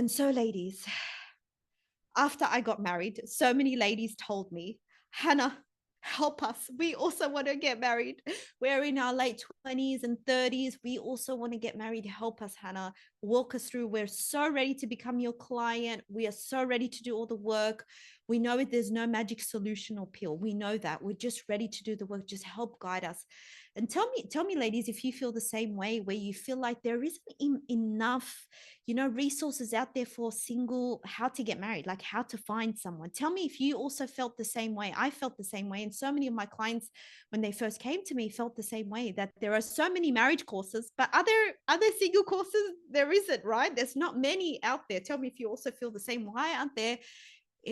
And so, ladies, after I got married, so many ladies told me, Hannah, help us. We also want to get married. We're in our late 20s and 30s. We also want to get married. Help us, Hannah. Walk us through. We're so ready to become your client. We are so ready to do all the work. We know it, there's no magic solution or pill. We know that. We're just ready to do the work. Just help guide us. And tell me, ladies, if you feel the same way, where you feel like there isn't enough resources out there for single, how to get married, like how to find someone. Tell me if you also felt the same way. I felt the same way. And so many of my clients, when they first came to me, felt the same way, that there are so many marriage courses, but other single courses, there isn't, right? There's not many out there. Tell me if you also feel the same. Why aren't there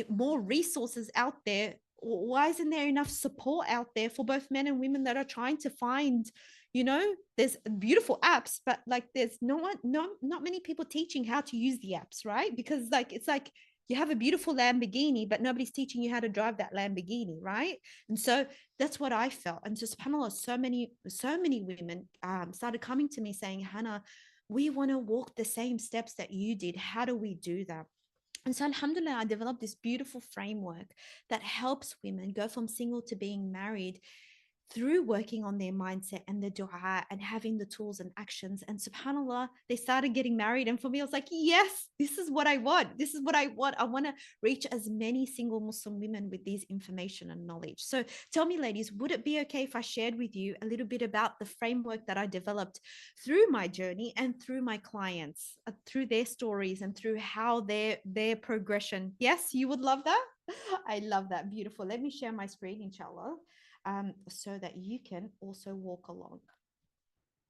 more resources out there? Why isn't there enough support out there for both men and women that are trying to find, there's beautiful apps, but like there's not many people teaching how to use the apps, right? Because like it's like you have a beautiful Lamborghini, but nobody's teaching you how to drive that Lamborghini, right? And so that's what I felt. And so subhanAllah, so many women started coming to me saying, Hannah, we want to walk the same steps that you did. How do we do that? And so, alhamdulillah, I developed this beautiful framework that helps women go from single to being married through working on their mindset and the dua and having the tools and actions. And subhanallah, they started getting married. And for me, I was like, yes, this is what I want. This is what I want. I want to reach as many single Muslim women with these information and knowledge. So tell me, ladies, would it be okay if I shared with you a little bit about the framework that I developed through my journey and through my clients, through their stories and through how their progression? Yes, you would love that. I love that. Beautiful. Let me share my screen, inshallah, so that you can also walk along.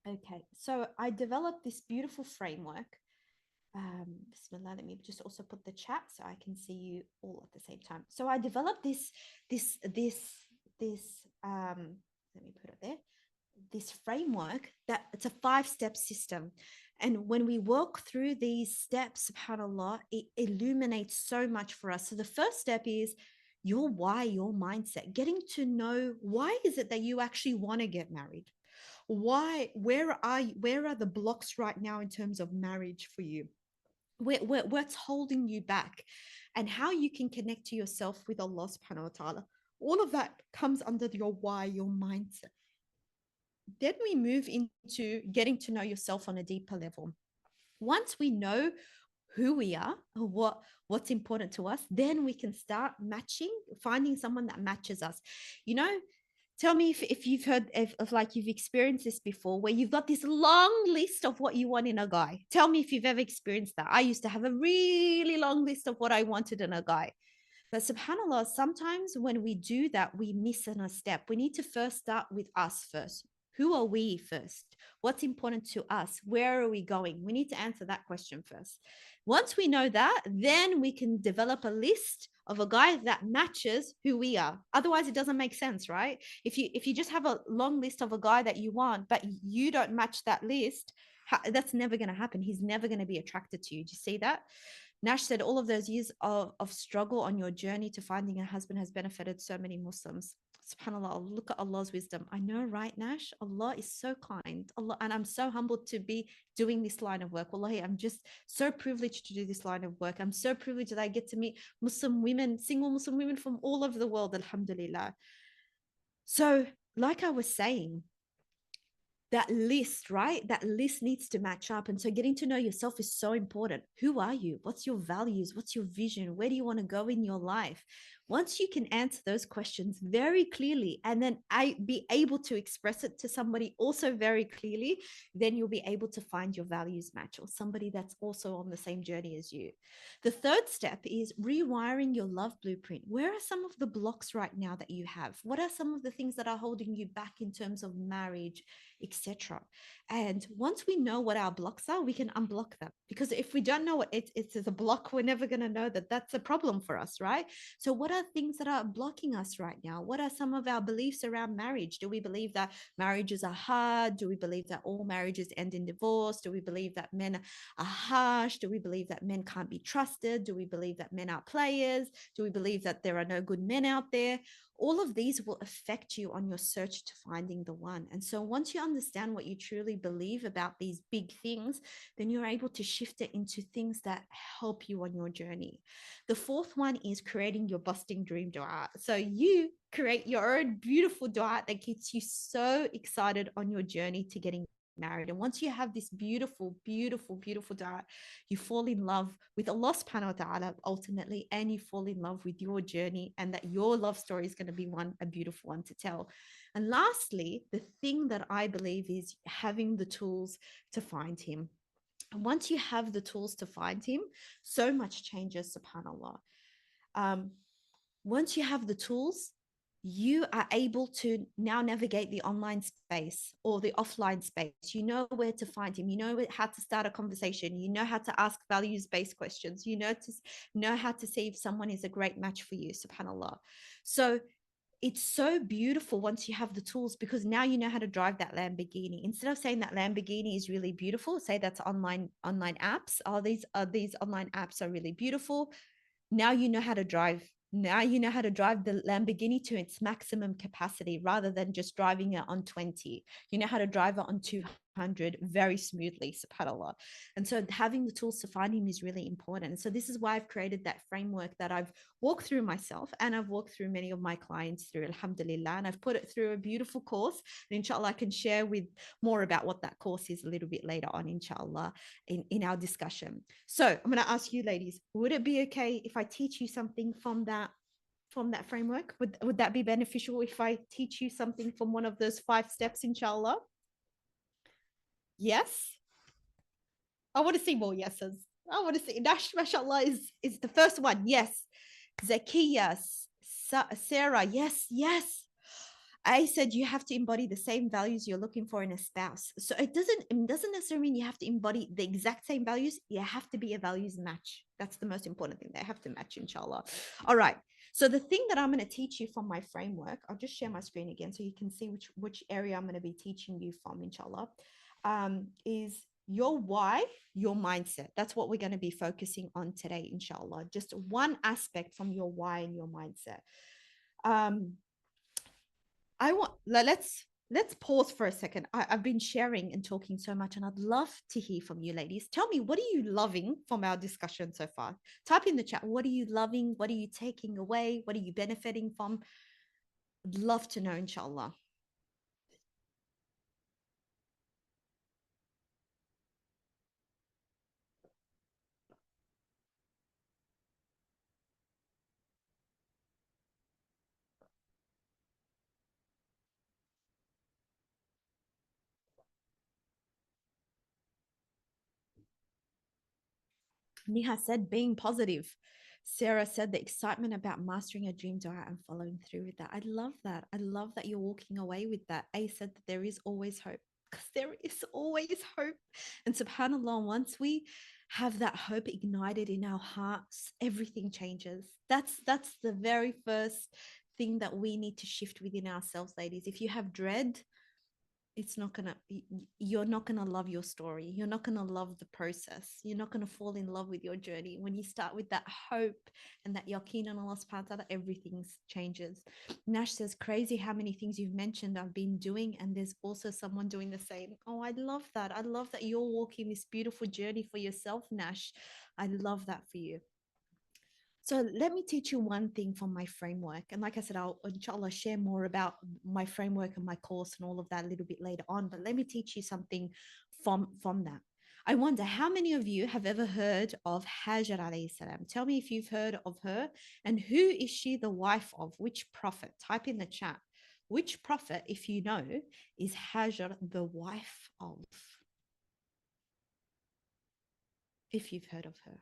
Okay, so I developed this beautiful framework. Bismillah, let me just also put the chat so I can see you all at the same time. So I developed this let me put it there, this framework that it's a 5-step system. And when we walk through these steps, subhanAllah, it illuminates so much for us. So the first step is your why, your mindset, getting to know why is it that you actually want to get married? Why, where are the blocks right now in terms of marriage for you? What's holding you back, and how you can connect to yourself with Allah subhanahu wa ta'ala. All of that comes under your why, your mindset. Then we move into getting to know yourself on a deeper level. Once we know who we are, what's important to us, then we can start matching, finding someone that matches us. You know, tell me if you've heard of like you've experienced this before, where you've got this long list of what you want in a guy. Tell me if you've ever experienced that. I used to have a really long list of what I wanted in a guy. But subhanAllah, sometimes when we do that, we miss on a step. We need to first start with us first. Who are we first? What's important to us? Where are we going? We need to answer that question first. Once we know that, then we can develop a list of a guy that matches who we are. Otherwise, it doesn't make sense, right? If you just have a long list of a guy that you want, but you don't match that list, that's never going to happen. He's never going to be attracted to you. Do you see that? Nash said, all of those years of struggle on your journey to finding a husband has benefited so many Muslims. SubhanAllah, look at Allah's wisdom. I know, right, Nash? Allah is so kind. Allah, and I'm so humbled to be doing this line of work. Wallahi, I'm just so privileged to do this line of work. I'm so privileged that I get to meet Muslim women, single Muslim women from all over the world, alhamdulillah. So, like I was saying, that list, right? That list needs to match up. And so getting to know yourself is so important. Who are you? What's your values? What's your vision? Where do you want to go in your life? Once you can answer those questions very clearly, and then be able to express it to somebody also very clearly, then you'll be able to find your values match, or somebody that's also on the same journey as you. The third step is rewiring your love blueprint. Where are some of the blocks right now that you have? What are some of the things that are holding you back in terms of marriage, etc.? And once we know what our blocks are, we can unblock them. Because if we don't know what it's a block, we're never going to know that that's a problem for us, right? So what are things that are blocking us right now? What are some of our beliefs around marriage? Do we believe that marriages are hard? Do we believe that all marriages end in divorce? Do we believe that men are harsh? Do we believe that men can't be trusted? Do we believe that men are players? Do we believe that there are no good men out there? all of these will affect you on your search to finding the one. And so once you understand what you truly believe about these big things, then you're able to shift it into things that help you on your journey. The fourth one is creating your busting dream dua. So you create your own beautiful dua that gets you so excited on your journey to getting married. And once you have this beautiful, beautiful, beautiful dua, you fall in love with Allah subhanahu wa ta'ala ultimately, and you fall in love with your journey, and that your love story is going to be a beautiful one to tell. And lastly, the thing that I believe is having the tools to find him. And once you have the tools to find him, so much changes, subhanAllah. Um, Once you have the tools, you are able to now navigate the online space or the offline space. You know where to find him. You know how to start a conversation. You know how to ask values-based questions. You know how to see if someone is a great match for you, subhanAllah. So it's so beautiful once you have the tools, because now you know how to drive that Lamborghini. Instead of saying that Lamborghini is really beautiful, say that's online apps. Oh, these online apps are really beautiful. Now you know how to drive. Now you know how to drive the Lamborghini to its maximum capacity rather than just driving it on 20. You know how to drive it on 200 very smoothly, subhanAllah. And so having the tools to find him is really important. And so this is why I've created that framework that I've walked through myself, and I've walked through many of my clients through, alhamdulillah, and I've put it through a beautiful course. And inshallah, I can share with more about what that course is a little bit later on, inshallah, in our discussion. So I'm going to ask you, ladies, would it be okay if I teach you something from that framework? Would that be beneficial if I teach you something from one of those 5 steps, inshallah? Yes. I want to see more yeses. I want to see. Nash, mashallah, is the first one. Yes. Zakiya, Sarah. Yes, yes. I said you have to embody the same values you're looking for in a spouse. So it doesn't necessarily mean you have to embody the exact same values. You have to be a values match. That's the most important thing. They have to match, inshallah. All right. So the thing that I'm going to teach you from my framework, I'll just share my screen again so you can see which area I'm going to be teaching you from, inshallah, is your why, your mindset. That's what we're going to be focusing on today, inshallah. Just one aspect from your why and your mindset. Let's pause for a second. I've been sharing and talking so much, and I'd love to hear from you, ladies. Tell me, what are you loving from our discussion so far? Type in the chat. What are you loving? What are you taking away? What are you benefiting from? I'd love to know, inshallah. Niha said being positive. Sarah said the excitement about mastering a dream dua and following through with that. I love that. I love that you're walking away with that. A said that there is always hope, because there is always hope. And subhanAllah, once we have that hope ignited in our hearts, everything changes. That's the very first thing that we need to shift within ourselves, ladies. If you have dread, it's not gonna you're not gonna love your story. You're not gonna love the process. You're not gonna fall in love with your journey. When you start with that hope and that yaqeen on Allah subhanahu wa ta'ala, everything changes. Nash says, crazy how many things you've mentioned I've been doing, and there's also someone doing the same. Oh, I love that. I love that you're walking this beautiful journey for yourself, Nash. I love that for you. So let me teach you one thing from my framework. And like I said, I'll inshallah share more about my framework and my course and all of that a little bit later on. But let me teach you something from that. I wonder how many of you have ever heard of Hajar alayhi salam. Tell me if you've heard of her, and who is she the wife of? Which prophet? Type in the chat. Which prophet, if you know, is Hajar the wife of? If you've heard of her.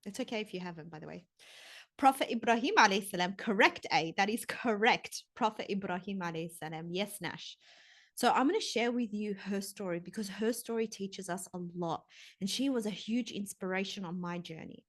It's okay if you haven't, by the way. Prophet Ibrahim alayhi salam, correct A, that is correct. Prophet Ibrahim alayhi salam, yes, Nash. So I'm going to share with you her story, because her story teaches us a lot, and she was a huge inspiration on my journey.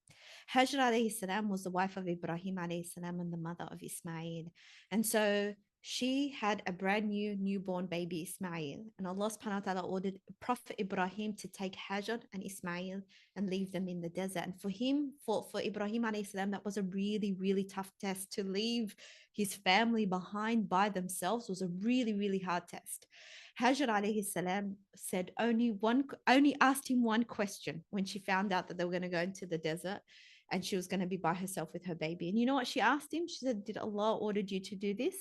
Hajar alayhi salam was the wife of Ibrahim alayhi salam and the mother of Ismail. And so she had a brand new newborn baby Ismail, and Allah subhanahu wa ta'ala ordered Prophet Ibrahim to take Hajar and Ismail and leave them in the desert. And for him, for Ibrahim alayhi salam, that was a really, really tough test. To leave his family behind by themselves was a really, really hard test. Hajar alayhi salam said only asked him one question when she found out that they were going to go into the desert and she was going to be by herself with her baby. And you know what she asked him? She said, "Did Allah ordered you to do this?"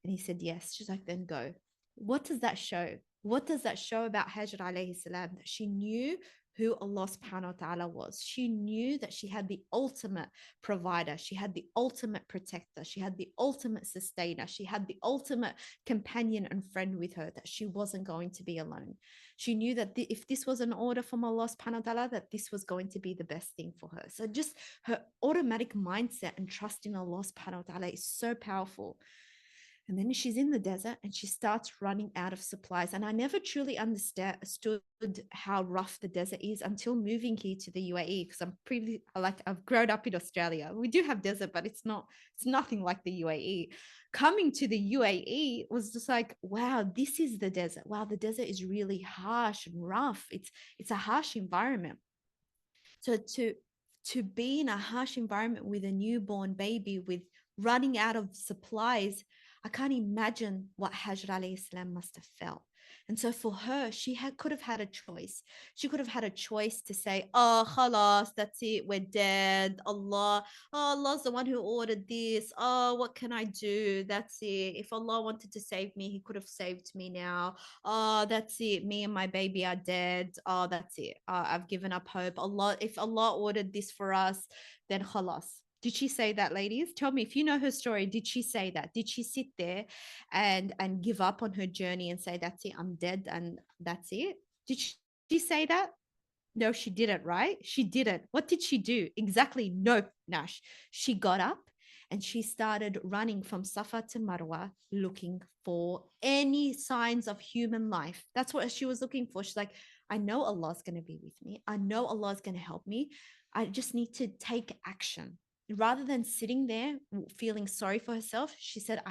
And he said, "Yes." She's like, "Then go." What does that show? What does that show about Hajar alayhi salam? That she knew who Allah subhanahu wa ta'ala was. She knew that she had the ultimate provider. She had the ultimate protector. She had the ultimate sustainer. She had the ultimate companion and friend with her, that she wasn't going to be alone. She knew that if this was an order from Allah subhanahu wa ta'ala, that this was going to be the best thing for her. So just her automatic mindset and trust in Allah subhanahu wa ta'ala is so powerful. And then she's in the desert and she starts running out of supplies. And I never truly understood how rough the desert is until moving here to the UAE, because I've grown up in Australia. We do have desert, but it's nothing like the UAE. Coming to the UAE was just like, wow, this is the desert. Wow, the desert is really harsh and rough. It's a harsh environment. So to be in a harsh environment with a newborn baby, with running out of supplies, I can't imagine what Hajar alayhi salam must have felt. And so for her, could have had a choice. She could have had a choice to say, "Oh, khalas, that's it, we're dead. Allah's the one who ordered this. Oh, what can I do? That's it. If Allah wanted to save me, He could have saved me now. Oh, that's it. Me and my baby are dead. Oh, that's it. I've given up hope. If Allah ordered this for us, then khalas." Did she say that, ladies? Tell me if you know her story. Did she say that? Did she sit there and give up on her journey and say, "That's it, I'm dead and that's it"? Did she say that? No, she didn't, right? She didn't. What did she do? Exactly. No, Nash. She got up and she started running from Safa to Marwa looking for any signs of human life. That's what she was looking for. She's like, I know Allah's going to be with me. I know Allah's going to help me. I just need to take action. Rather than sitting there feeling sorry for herself, she said,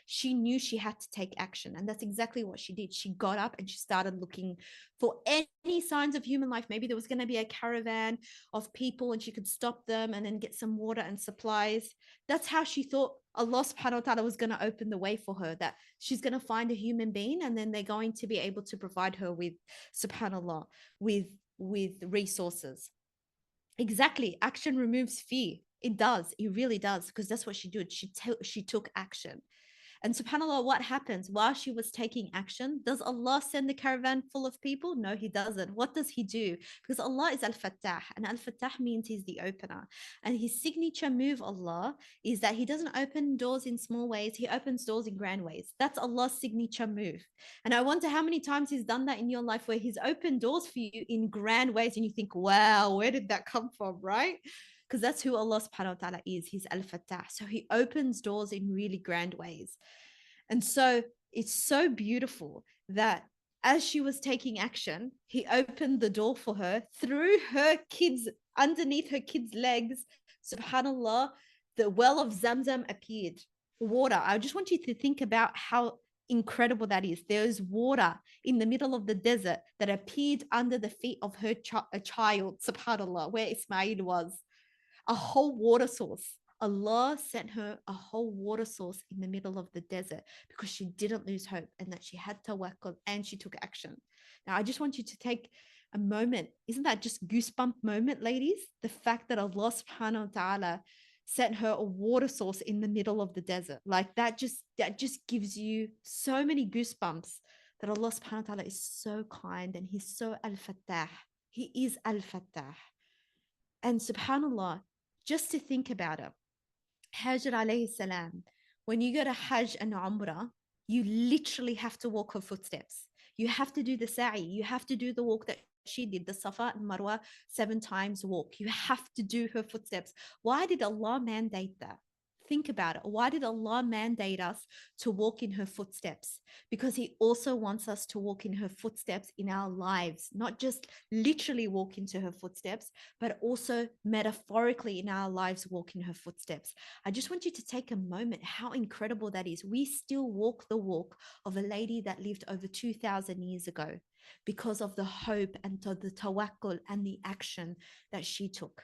she knew she had to take action. And that's exactly what she did. She got up and she started looking for any signs of human life. Maybe there was going to be a caravan of people and she could stop them and then get some water and supplies. That's how she thought Allah subhanahu wa ta'ala was going to open the way for her, that she's going to find a human being and then they're going to be able to provide her with, subhanallah, with resources. Exactly. Action removes fear. It does. It really does, because that's what she did. She took action. And subhanAllah, what happens while she was taking action? Does Allah send the caravan full of people? No, He doesn't. What does He do? Because Allah is Al-Fattah, and Al-Fattah means He's the opener. And His signature move, Allah, is that He doesn't open doors in small ways, He opens doors in grand ways. That's Allah's signature move. And I wonder how many times He's done that in your life, where He's opened doors for you in grand ways, and you think, wow, where did that come from, right? Because that's who Allah subhanahu wa ta'ala is. He's Al-Fattah. So He opens doors in really grand ways. And so it's so beautiful that as she was taking action, He opened the door for her through her kids, underneath her kids' legs. Subhanallah, the well of Zamzam appeared. Water. I just want you to think about how incredible that is. There's water in the middle of the desert that appeared under the feet of her child, subhanallah, where Ismail was. A whole water source. Allah sent her a whole water source in the middle of the desert because she didn't lose hope and that she had tawakkul and she took action. Now, I just want you to take a moment. Isn't that just goosebump moment, ladies? The fact that Allah subhanahu wa ta'ala sent her a water source in the middle of the desert. Like that just gives you so many goosebumps, that Allah subhanahu wa ta'ala is so kind and He's so Al-Fattah. He is Al-Fattah. And subhanallah, just to think about it, Hajar alayhi salam, when you go to Hajj and Umrah, you literally have to walk her footsteps. You have to do the sa'i. You have to do the walk that she did, the Safa and Marwa 7 times walk. You have to do her footsteps. Why did Allah mandate that? Think about it. Why did Allah mandate us to walk in her footsteps? Because He also wants us to walk in her footsteps in our lives, not just literally walk into her footsteps, but also metaphorically in our lives, walk in her footsteps. I just want you to take a moment how incredible that is. We still walk the walk of a lady that lived over 2,000 years ago because of the hope and the tawakkul and the action that she took.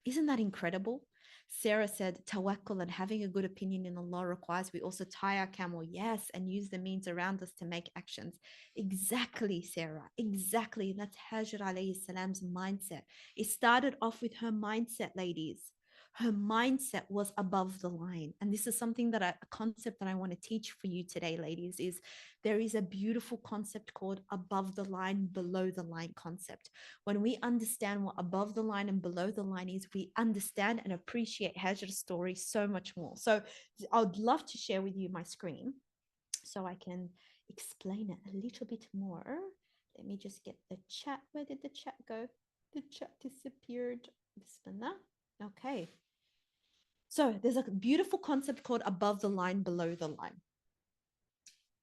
Isn't that incredible? Sarah said, tawakkul and having a good opinion in Allah requires we also tie our camel, yes, and use the means around us to make actions. Exactly, Sarah, exactly. And that's Hajar alayhi salam's mindset. It started off with her mindset, ladies. Her mindset was above the line. And this is something that a concept that I want to teach for you today, ladies, is there is a beautiful concept called above the line, below the line concept. When we understand what above the line and below the line is, we understand and appreciate Hajar's story so much more. So I'd love to share with you my screen so I can explain it a little bit more. Let me just get the chat. Where did the chat go? The chat disappeared. Bismillah. Okay. So there's a beautiful concept called above the line, below the line.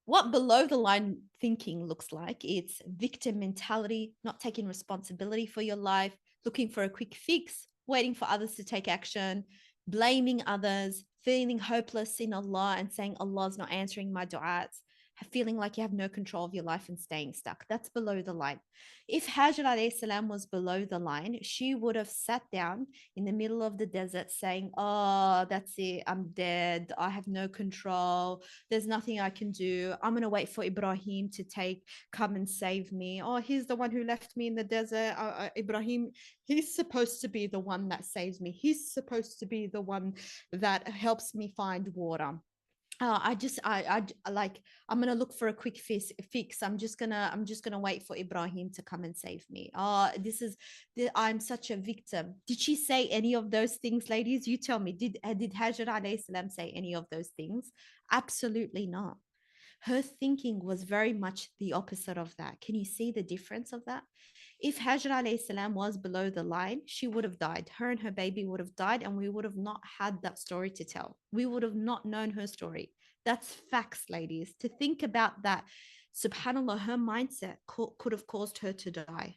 What below the line thinking looks like, it's victim mentality, not taking responsibility for your life, looking for a quick fix, waiting for others to take action, blaming others, feeling hopeless in Allah and saying Allah's not answering my du'as, feeling like you have no control of your life and staying stuck. That's below the line. If Hajar alayhi salam was below the line, she would have sat down in the middle of the desert saying, oh, that's it, I'm dead, I have no control, there's nothing I can do, I'm going to wait for Ibrahim to come and save me. Oh, he's the one who left me in the desert. Ibrahim, he's supposed to be the one that saves me, he's supposed to be the one that helps me find water. I like, I'm gonna look for a quick fix. I'm just gonna wait for Ibrahim to come and save me. I'm such a victim. Did she say any of those things, ladies? You tell me. Did Hajar alayhi salam say any of those things? Absolutely not. Her thinking was very much the opposite of that. Can you see the difference of that? If Hajar alayhi salam was below the line, she would have died. Her and her baby would have died, and we would have not had that story to tell. We would have not known her story. That's facts, ladies. To think about that, subhanAllah, her mindset could have caused her to die.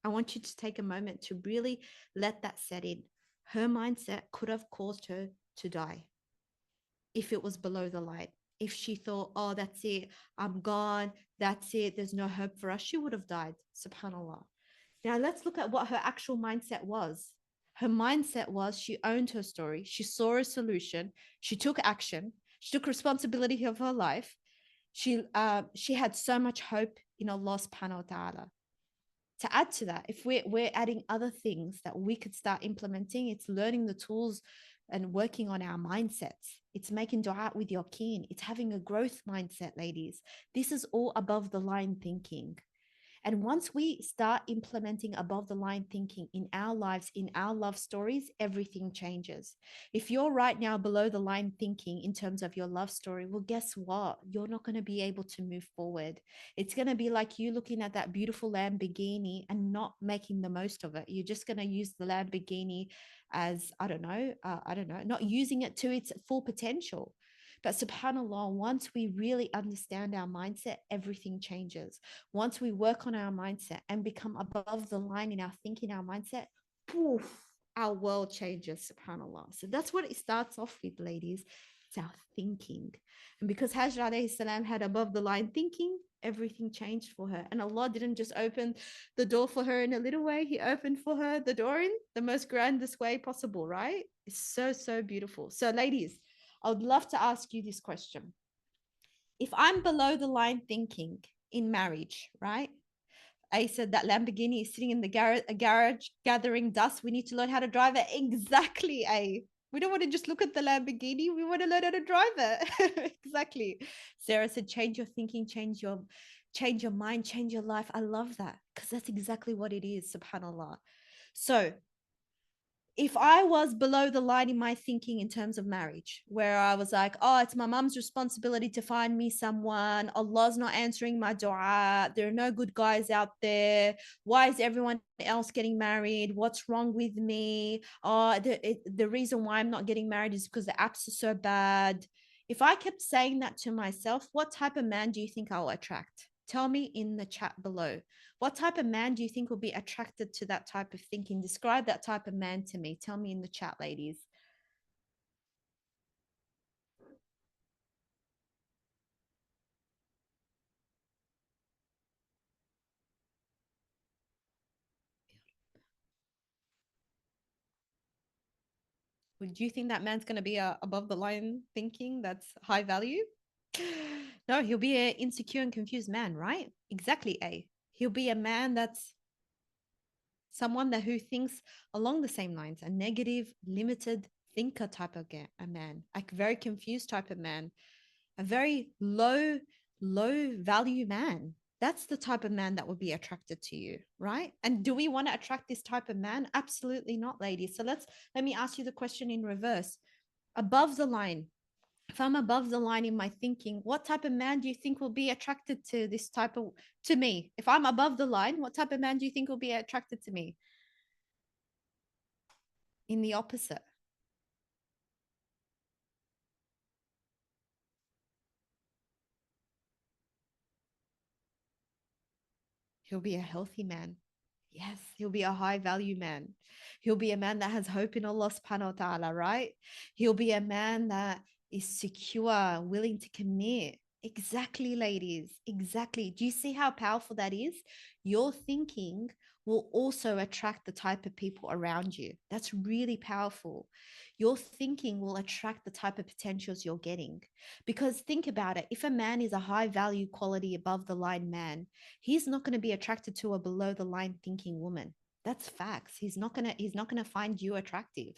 I want you to take a moment to really let that set in. Her mindset could have caused her to die if it was below the line. If she thought, oh, that's it, I'm gone, that's it, there's no hope for us, she would have died, subhanAllah. Now let's look at what her actual mindset was. Her mindset was she owned her story, she saw a solution, she took action, she took responsibility of her life. She had so much hope in Allah subhanahu wa ta'ala. To add to that, if we're adding other things that we could start implementing, it's learning the tools and working on our mindsets. It's making dua with your keen. It's having a growth mindset, ladies. This is all above the line thinking. And once we start implementing above the line thinking in our lives, in our love stories, everything changes. If you're right now below the line thinking in terms of your love story, well, guess what? You're not going to be able to move forward. It's going to be like you looking at that beautiful Lamborghini and not making the most of it. You're just going to use the Lamborghini as, I don't know, not using it to its full potential. But subhanAllah, once we really understand our mindset, everything changes. Once we work on our mindset and become above the line in our thinking, our mindset, poof, our world changes, subhanAllah. So that's what it starts off with, ladies. It's our thinking. And because Hajar alayhi salam had above the line thinking, everything changed for her. And Allah didn't just open the door for her in a little way, He opened for her the door in the most grandest way possible, right? It's so, so beautiful. So, ladies, I would love to ask you this question. If I'm below the line thinking in marriage, right? I said that Lamborghini is sitting in the garage gathering dust. We need to learn how to drive it. Exactly, A. We don't want to just look at the Lamborghini. We want to learn how to drive it. Exactly. Sarah said, change your thinking, change your mind, change your life. I love that because that's exactly what it is, subhanAllah. So If I was below the line in my thinking in terms of marriage, where I was like, oh, it's my mom's responsibility to find me someone, Allah's not answering my dua, there are no good guys out there, why is everyone else getting married, what's wrong with me, oh, the reason why I'm not getting married is because the apps are so bad. If I kept saying that to myself, what type of man do you think I'll attract? Tell me in the chat below. What type of man do you think will be attracted to that type of thinking? Describe that type of man to me. Tell me in the chat, ladies. Would you think that man's going to be a above the line thinking that's high value? No, he'll be an insecure and confused man, right? Exactly, A. He'll be a man that's someone that who thinks along the same lines, a negative, limited thinker type of a man, a very confused type of man, a very low value man. That's the type of man that would be attracted to you, right? And do we want to attract this type of man? Absolutely not, ladies. So let me ask you the question in reverse. Above the line, if I'm above the line in my thinking, what type of man do you think will be attracted to this type of to me? If I'm above the line, what type of man do you think will be attracted to me? In the opposite. He'll be a healthy man. Yes, he'll be a high value man. He'll be a man that has hope in Allah subhanahu wa ta'ala, right? He'll be a man that is secure, willing to commit. Exactly, ladies. Exactly. Do you see how powerful that is? Your thinking will also attract the type of people around you. That's really powerful. Your thinking will attract the type of potentials you're getting. Because think about it, if a man is a high value quality above the line man, he's not going to be attracted to a below the line thinking woman. That's facts. He's not going to find you attractive.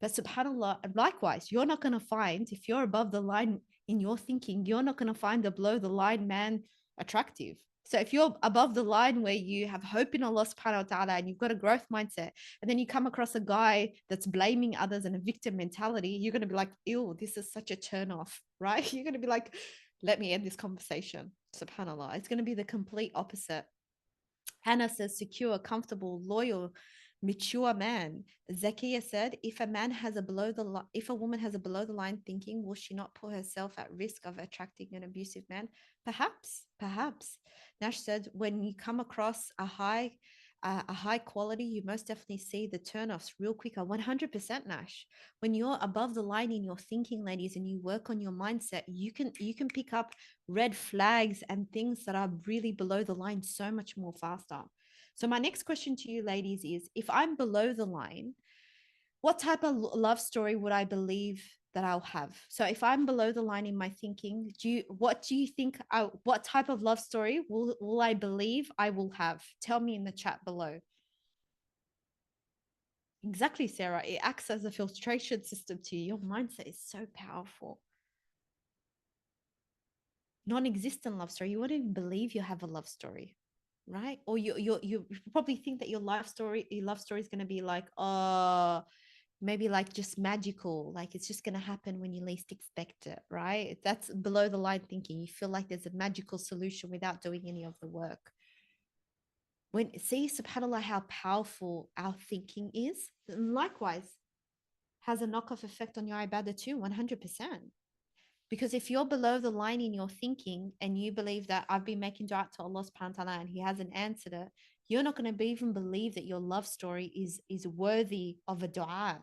But subhanallah, likewise, you're not going to find, if you're above the line in your thinking, you're not going to find the below the line man attractive. So if you're above the line where you have hope in Allah subhanahu wa ta'ala and you've got a growth mindset, and then you come across a guy that's blaming others and a victim mentality, you're going to be like, ew, this is such a turn off, right? You're going to be like, let me end this conversation. Subhanallah. It's going to be the complete opposite. Hannah says, secure, comfortable, loyal, mature man. Zakiya said, if a woman has a below the line thinking, will she not put herself at risk of attracting an abusive man? Perhaps, perhaps. Nash said, when you come across a high quality, you most definitely see the turnoffs real quicker. 100% Nash. When you're above the line in your thinking, ladies, and you work on your mindset, you can pick up red flags and things that are really below the line so much more faster. So my next question to you ladies is, if I'm below the line, what type of love story would I believe that I'll have? So if I'm below the line in my thinking, what do you think what type of love story will I believe I will have? Tell me in the chat below. Exactly, Sarah. It acts as a filtration system to you. Your mindset is so powerful. Non-existent love story. You wouldn't even believe you have a love story, right? Or you probably think that your love story is going to be like, maybe like just magical, like it's just going to happen when you least expect it, right? That's below the line thinking. You feel like there's a magical solution without doing any of the work. When see, subhanallah, how powerful our thinking is. Likewise, has a knockoff effect on your ibadah too, 100%. Because if you're below the line in your thinking and you believe that I've been making dua to Allah subhanahu wa ta'ala and He hasn't answered it, you're not going to even believe that your love story is worthy of a dua.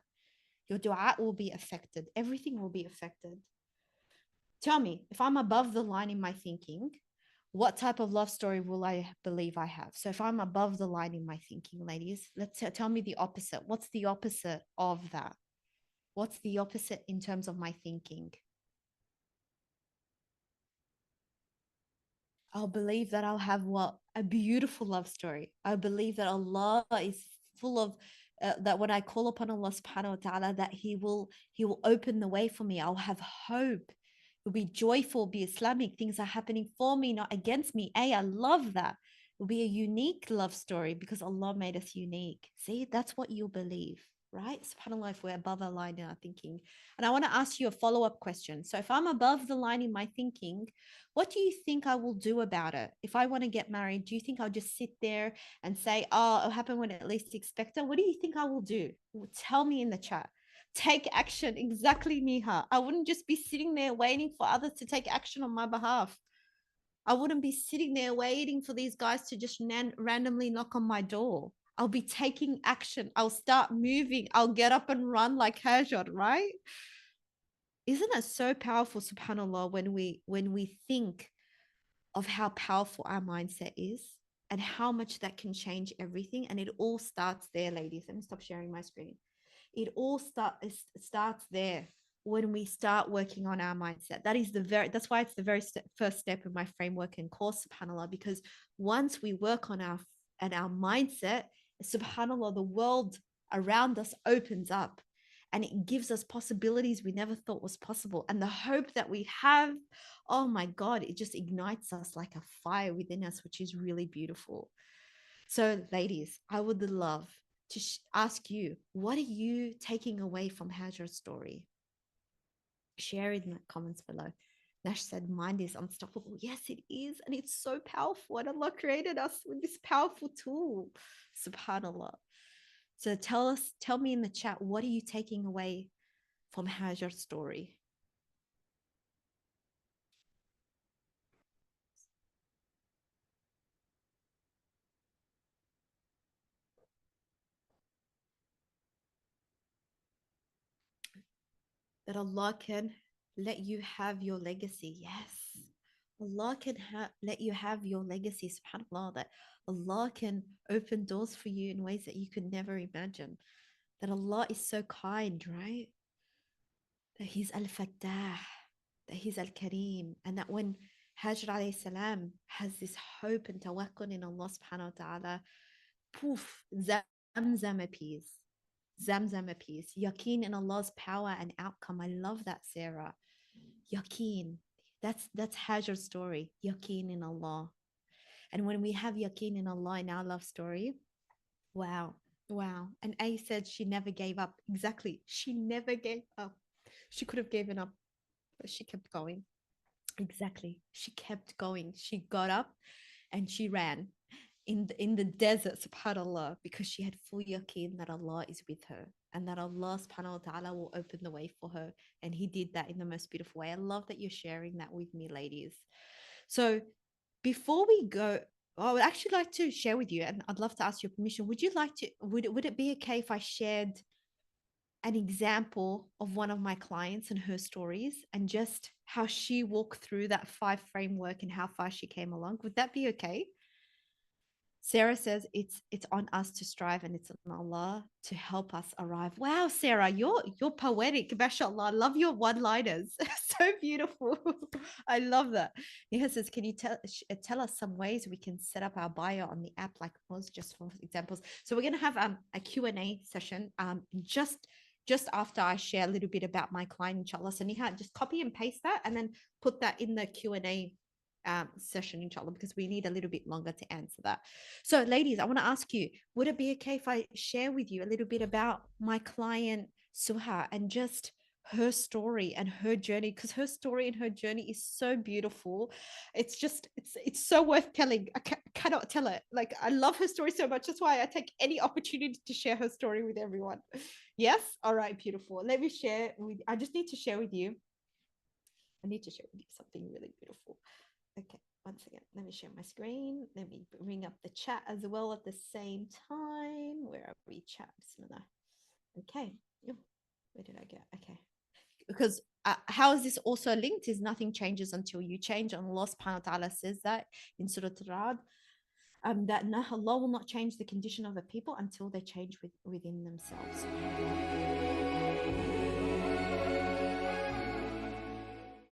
Your dua will be affected. Everything will be affected. Tell me, if I'm above the line in my thinking, what type of love story will I believe I have? So if I'm above the line in my thinking, ladies, tell me the opposite. What's the opposite of that? What's the opposite in terms of my thinking? I'll believe that I'll have what a beautiful love story. I believe that Allah is full of that when I call upon Allah subhanahu wa ta'ala, that He will open the way for me. I'll have hope. It'll be joyful, be Islamic. Things are happening for me, not against me. I love that. It'll be a unique love story because Allah made us unique. See, that's what you'll believe, right? SubhanAllah, if we're above our line in our thinking. And I want to ask you a follow-up question. So if I'm above the line in my thinking, what do you think I will do about it? If I want to get married, do you think I'll just sit there and say, oh, it'll happen when at least expect it? What do you think I will do? Tell me in the chat. Take action. Exactly, Niha. I wouldn't just be sitting there waiting for others to take action on my behalf. I wouldn't be sitting there waiting for these guys to just randomly knock on my door. I'll be taking action. I'll start moving. I'll get up and run like Hajar, right? Isn't it so powerful, subhanAllah, when we think of how powerful our mindset is and how much that can change everything? And it all starts there, ladies. Let me stop sharing my screen. It all starts there when we start working on our mindset. That's why it's the very first step in my framework and course, subhanAllah, because once we work on our mindset, subhanAllah, the world around us opens up and it gives us possibilities we never thought was possible. And the hope that we have, oh my God, it just ignites us like a fire within us, which is really beautiful. So, ladies, I would love to ask you, what are you taking away from Hajar's story? Share it in the comments below. Nash said, mind is unstoppable. Yes, it is. And it's so powerful. And Allah created us with this powerful tool. SubhanAllah. So tell me in the chat, what are you taking away from Hajar's story? That Allah can let you have your legacy. Yes. Allah can let you have your legacy, subhanAllah, that Allah can open doors for you in ways that you could never imagine. That Allah is so kind, right? That He's Al-Fattah, that He's Al-Kareem, and that when Hajr alayhi salam has this hope and tawakkul in Allah subhanahu wa ta'ala, poof, Zamzam appears. Zamzam appears. Yaqeen in Allah's power and outcome. I love that, Sarah. Yaqeen. That's Hajar's story. Yaqeen in Allah. And when we have yaqeen in Allah in our love story, wow, wow. And A said she never gave up. Exactly. She never gave up. She could have given up, but she kept going. Exactly. She kept going. She got up and she ran in the desert, subhanAllah, because she had full yaqeen that Allah is with her and that Allah subhanahu wa ta'ala will open the way for her. And He did that in the most beautiful way. I love that you're sharing that with me, ladies. So before we go, I would actually like to share with you, and I'd love to ask your permission. Would you like to, would it be okay if I shared an example of one of my clients and her stories and just how she walked through that 5 framework and how far she came along? Would that be okay? Sarah says it's on us to strive and it's on Allah to help us arrive. Wow, Sarah, you're poetic. Mashallah. I love your one-liners. So beautiful. I love that. Neha says, can you tell us some ways we can set up our bio on the app, like was just for examples? So we're going to have a Q&A session just after I share a little bit about my client, inshallah. So Niha, just copy and paste that and then put that in the Q&A session, inshallah, because we need a little bit longer to answer that. So, ladies, I want to ask you, would it be okay if I share with you a little bit about my client, Suha, and just her story and her journey? Because her story and her journey is so beautiful. It's just, it's so worth telling. I cannot tell it. Like, I love her story so much. That's why I take any opportunity to share her story with everyone. Yes? All right, beautiful. Let me share with, I just need to share with you. I need to share with you something really beautiful. Okay, once again, let me share my screen. Let me bring up the chat as well at the same time. Where are we, chat? Bismillah. Okay. Oh, where did I go? Okay. Because how is this also linked? Is nothing changes until you change. And Allah subhanahu wa ta'ala says that in Surah Al-Ra'd, that Allah will not change the condition of a people until they change within themselves.